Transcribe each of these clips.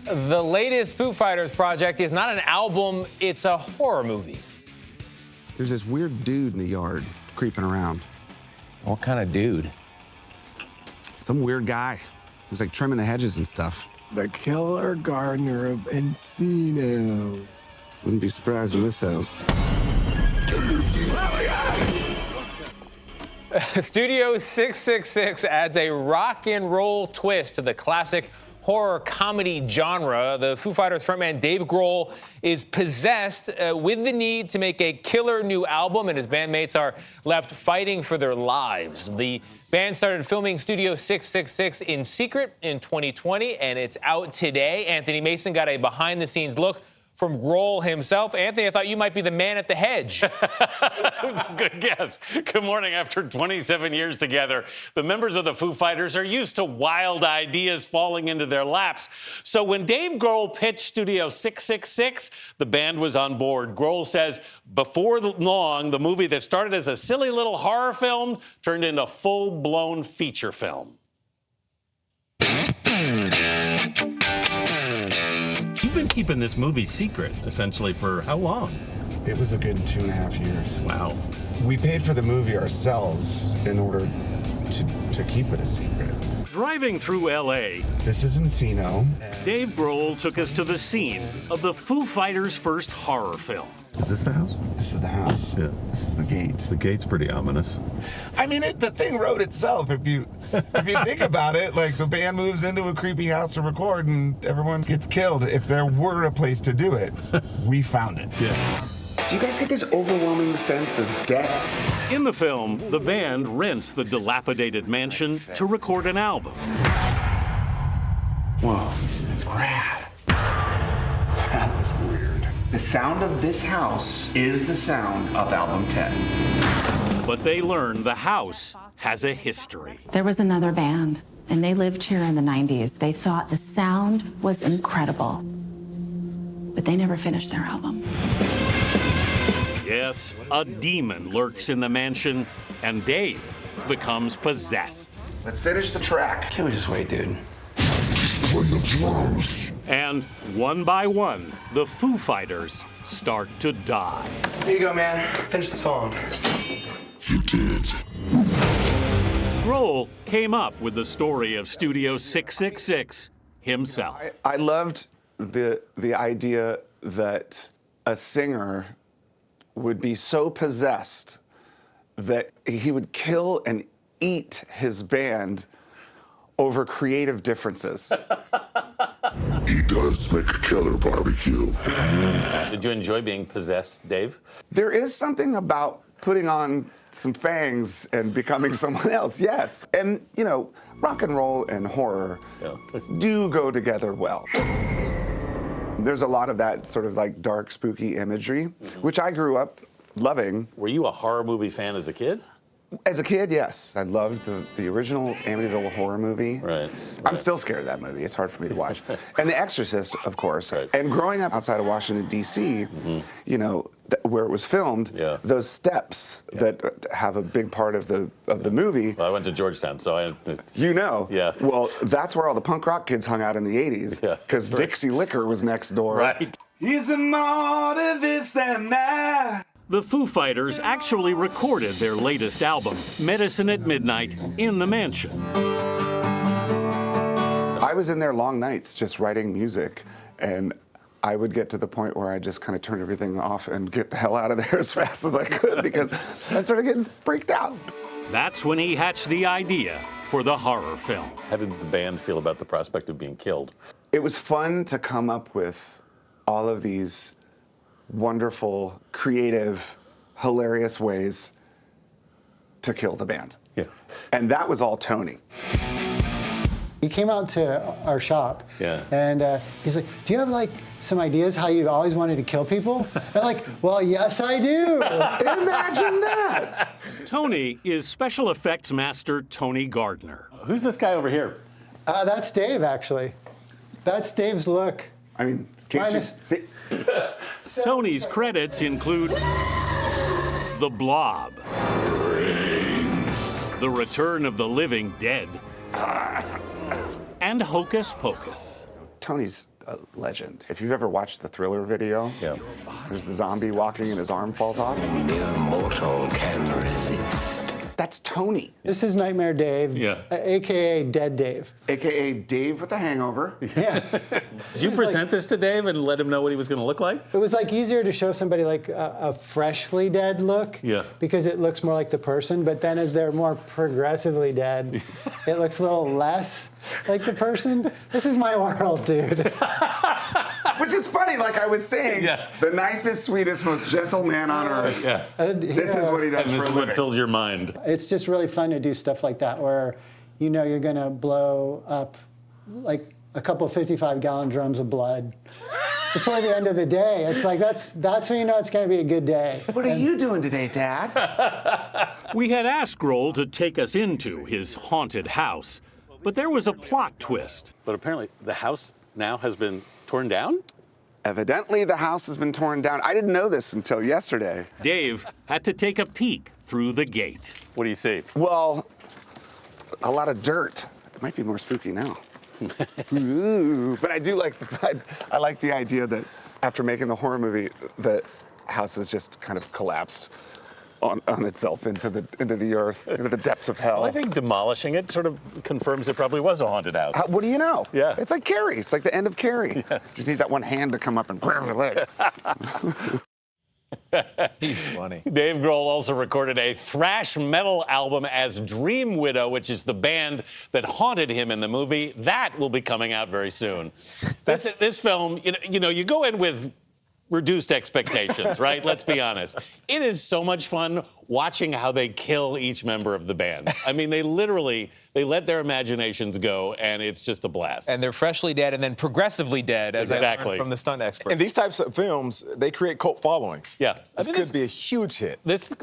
The latest Foo Fighters project is not an album, it's a horror movie. There's this weird dude in the yard creeping around. What kind of dude? Some weird guy who's like trimming the hedges and stuff. The killer Gardner of Encino. Wouldn't be surprised in this house. Studio 666 adds a rock and roll twist to the classic horror comedy genre. The Foo Fighters frontman Dave Grohl is possessed with the need to make a killer new album, and his bandmates are left fighting for their lives. The band started filming Studio 666 in secret in 2020, and it's out today. Anthony Mason got a behind-the-scenes look from Grohl himself. Anthony, I thought you might be the man at the hedge. Good guess. Good morning. After 27 years together, the members of the Foo Fighters are used to wild ideas falling into their laps. So when Dave Grohl pitched Studio 666, the band was on board. Grohl says before long, the movie that started as a silly little horror film turned into a full-blown feature film. You've been keeping this movie secret, essentially, for how long? It was a good 2.5 years. Wow. We paid for the movie ourselves in order to keep it a secret. Driving through L.A., This is Encino. Dave Grohl took us to the scene of the Foo Fighters' first horror film. Is this the house? This is the house. Yeah. This is the gate. The gate's pretty ominous. I mean, the thing wrote itself. If you think about it, like the band moves into a creepy house to record and everyone gets killed. If there were a place to do it, we found it. Yeah. Do you guys get this overwhelming sense of death? In the film, the band rents the dilapidated mansion to record an album. Whoa, that's rad. That was weird. The sound of this house is the sound of album 10. But they learn the house has a history. There was another band, and they lived here in the 90s. They thought the sound was incredible, but they never finished their album. Yes, a demon lurks in the mansion, and Dave becomes possessed. Let's finish the track. Can't we just wait, dude? And one by one, the Foo Fighters start to die. Here you go, man. Finish the song. Grohl came up with the story of Studio 666 himself. I loved the idea that a singer would be so possessed that he would kill and eat his band over creative differences. He does make a killer barbecue. Did you enjoy being possessed, Dave? There is something about putting on some fangs and becoming someone else, yes. And, you know, rock and roll and horror do go together well. There's a lot of that sort of like dark, spooky imagery, which I grew up loving. Were you a horror movie fan as a kid? As a kid, yes. I loved the original Amityville horror movie. Right. I'm still scared of that movie. It's hard for me to watch. And The Exorcist, of course. Right. And growing up outside of Washington, D.C., you know, where it was filmed, those steps that have a big part of the movie. Well, I went to Georgetown, so I... You know. Yeah. Well, that's where all the punk rock kids hung out in the 80s. Yeah. Because Dixie Liquor was next door. Right. Is there more to this than that? The Foo Fighters actually recorded their latest album, Medicine at Midnight, in the mansion. I was in there long nights just writing music, and I would get to the point where I just kind of turned everything off and get the hell out of there as fast as I could because I started getting freaked out. That's when he hatched the idea for the horror film. How did the band feel about the prospect of being killed? It was fun to come up with all of these wonderful, creative, hilarious ways to kill the band. Yeah. And that was all Tony. He came out to our shop, and he's like, do you have like some ideas how you've always wanted to kill people? And I'm like, well, yes, I do. Imagine that. Tony is special effects master Tony Gardner. Who's this guy over here? That's Dave, actually. That's Dave's look. I mean, can't you see? Tony's credits include The Blob, The Return of the Living Dead, and Hocus Pocus. Tony's a legend. If you've ever watched the Thriller video, there's the zombie walking and his arm falls off. Mere mortal can resist. That's Tony. This is Nightmare Dave, a.k.a. Dead Dave. A.k.a. Dave with a hangover. Yeah. Did you present this to Dave and let him know what he was going to look like? It was like easier to show somebody like a freshly dead look, because it looks more like the person. But then as they're more progressively dead, it looks a little less like the person. This is my world, dude. Which is funny, like I was saying, the nicest, sweetest, most gentle man on earth. This is what he does and this for a is what living. fills your mind. It's just really fun to do stuff like that where you know you're going to blow up like a couple 55-gallon drums of blood before the end of the day. It's like, that's when you know it's going to be a good day. What are you doing today, Dad? We had asked Grohl to take us into his haunted house, but there was a plot twist. But apparently the house now has been torn down? Evidently, the house has been torn down. I didn't know this until yesterday. Dave had to take a peek through the gate. What do you see? Well, a lot of dirt. It might be more spooky now. Ooh, but I do like I like the idea that after making the horror movie, the house has just kind of collapsed on itself into the earth, into the depths of hell. Well, I think demolishing it sort of confirms it probably was a haunted house. What do you know? Yeah. It's like Carrie. It's like the end of Carrie. Yes. Just need that one hand to come up and grab your leg. He's funny. Dave Grohl also recorded a thrash metal album as Dream Widow, which is the band that haunted him in the movie. That will be coming out very soon. This film, you go in with reduced expectations, right? Let's be honest. It is so much fun watching how they kill each member of the band. I mean, they let their imaginations go, and it's just a blast. And they're freshly dead and then progressively dead, as I learned from the stunt expert. And these types of films, they create cult followings. Yeah. This could be a huge hit. This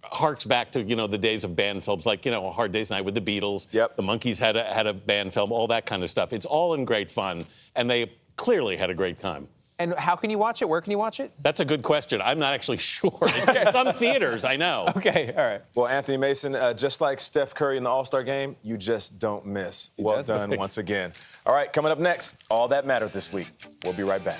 harks back to, the days of band films, like, A Hard Day's Night with the Beatles. Yep. The Monkees had a band film, all that kind of stuff. It's all in great fun, and they clearly had a great time. And how can you watch it? Where can you watch it? That's a good question. I'm not actually sure. It's some theaters, I know. Okay, all right. Well, Anthony Mason, just like Steph Curry in the All-Star game, you just don't miss. Well done once again. All right, coming up next, All That Mattered this week. We'll be right back.